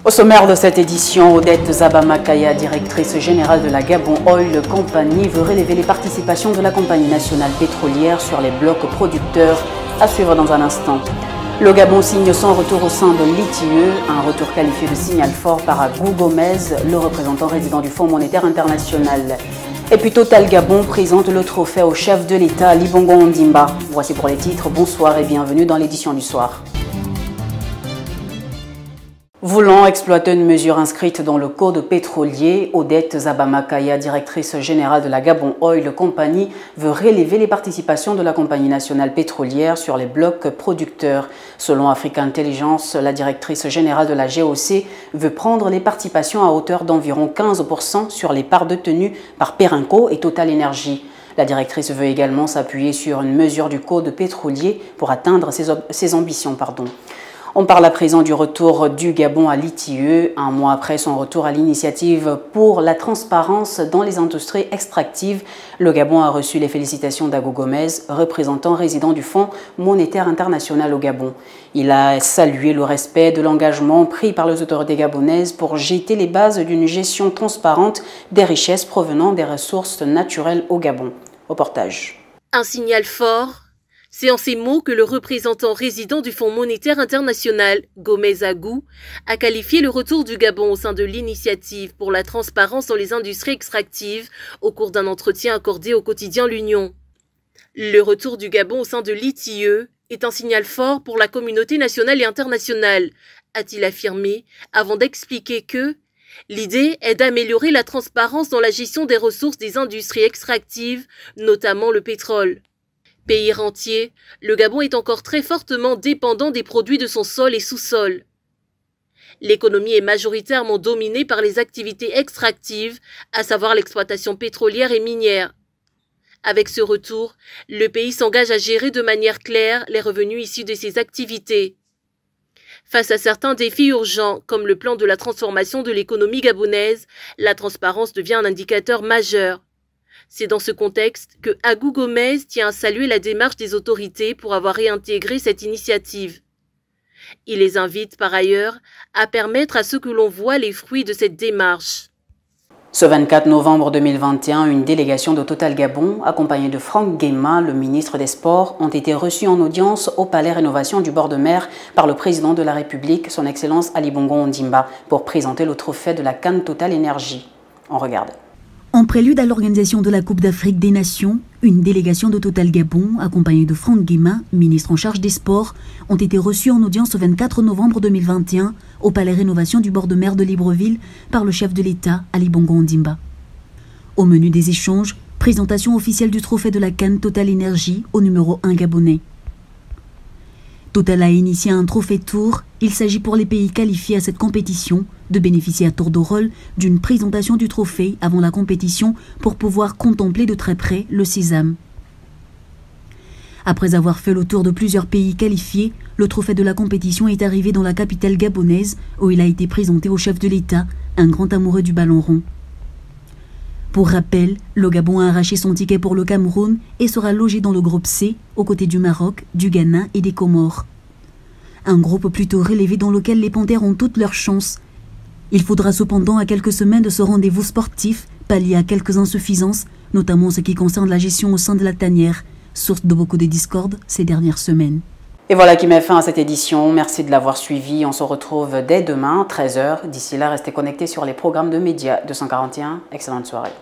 Au sommaire de cette édition, Odette Zabamakaya, directrice générale de la Gabon Oil Company, veut relever les participations de la compagnie nationale pétrolière sur les blocs producteurs. À suivre dans un instant. Le Gabon signe son retour au sein de l'ITIE, un retour qualifié de signal fort par Agou Gomez, le représentant résident du Fonds monétaire international. Et puis Total Gabon présente le trophée au chef de l'État, Ali Bongo Ondimba. Voici pour les titres, bonsoir et bienvenue dans l'édition du soir. Voulant exploiter une mesure inscrite dans le code pétrolier, Odette Zabamakaya, directrice générale de la Gabon Oil Company, veut relever les participations de la compagnie nationale pétrolière sur les blocs producteurs. Selon Africa Intelligence, la directrice générale de la GOC veut prendre les participations à hauteur d'environ 15% sur les parts détenues par Perenco et Total Energy. La directrice veut également s'appuyer sur une mesure du code pétrolier pour atteindre ses ambitions. On parle à présent du retour du Gabon à l'ITIE, un mois après son retour à l'initiative pour la transparence dans les industries extractives. Le Gabon a reçu les félicitations d'Agou Gomez, représentant résident du Fonds monétaire international au Gabon. Il a salué le respect de l'engagement pris par les autorités gabonaises pour jeter les bases d'une gestion transparente des richesses provenant des ressources naturelles au Gabon. Reportage. Un signal fort. C'est en ces mots que le représentant résident du Fonds monétaire international, Gomez Agou, a qualifié le retour du Gabon au sein de l'initiative pour la transparence dans les industries extractives au cours d'un entretien accordé au quotidien L'Union. Le retour du Gabon au sein de l'ITIE est un signal fort pour la communauté nationale et internationale, a-t-il affirmé, avant d'expliquer que l'idée est d'améliorer la transparence dans la gestion des ressources des industries extractives, notamment le pétrole. Pays rentier, le Gabon est encore très fortement dépendant des produits de son sol et sous-sol. L'économie est majoritairement dominée par les activités extractives, à savoir l'exploitation pétrolière et minière. Avec ce retour, le pays s'engage à gérer de manière claire les revenus issus de ces activités. Face à certains défis urgents, comme le plan de la transformation de l'économie gabonaise, la transparence devient un indicateur majeur. C'est dans ce contexte que Agou Gomez tient à saluer la démarche des autorités pour avoir réintégré cette initiative. Il les invite par ailleurs à permettre à ceux que l'on voit les fruits de cette démarche. Ce 24 novembre 2021, une délégation de Total Gabon, accompagnée de Franck Guéma, le ministre des Sports, ont été reçus en audience au Palais Rénovation du bord de mer par le président de la République, son Excellence Ali Bongo Ondimba, pour présenter le trophée de la CAN Total Energy. On regarde. En prélude à l'organisation de la Coupe d'Afrique des Nations, une délégation de Total Gabon, accompagnée de Franck Guéma, ministre en charge des Sports, ont été reçus en audience le 24 novembre 2021 au Palais Rénovation du bord de mer de Libreville par le chef de l'État, Ali Bongo Ondimba. Au menu des échanges, présentation officielle du trophée de la CAN Total Energy au numéro 1 gabonais. Total a initié un trophée tour. Il s'agit pour les pays qualifiés à cette compétition de bénéficier à tour de rôle d'une présentation du trophée avant la compétition pour pouvoir contempler de très près le sésame. Après avoir fait le tour de plusieurs pays qualifiés, le trophée de la compétition est arrivé dans la capitale gabonaise où il a été présenté au chef de l'État, un grand amoureux du ballon rond. Pour rappel, le Gabon a arraché son ticket pour le Cameroun et sera logé dans le groupe C, aux côtés du Maroc, du Ghana et des Comores. Un groupe plutôt relevé dans lequel les Panthères ont toutes leurs chances. Il faudra cependant à quelques semaines de ce rendez-vous sportif pallier à quelques insuffisances, notamment en ce qui concerne la gestion au sein de la tanière, source de beaucoup de discordes ces dernières semaines. Et voilà qui met fin à cette édition. Merci de l'avoir suivi. On se retrouve dès demain, 13h. D'ici là, restez connectés sur les programmes de Média 241. Excellente soirée.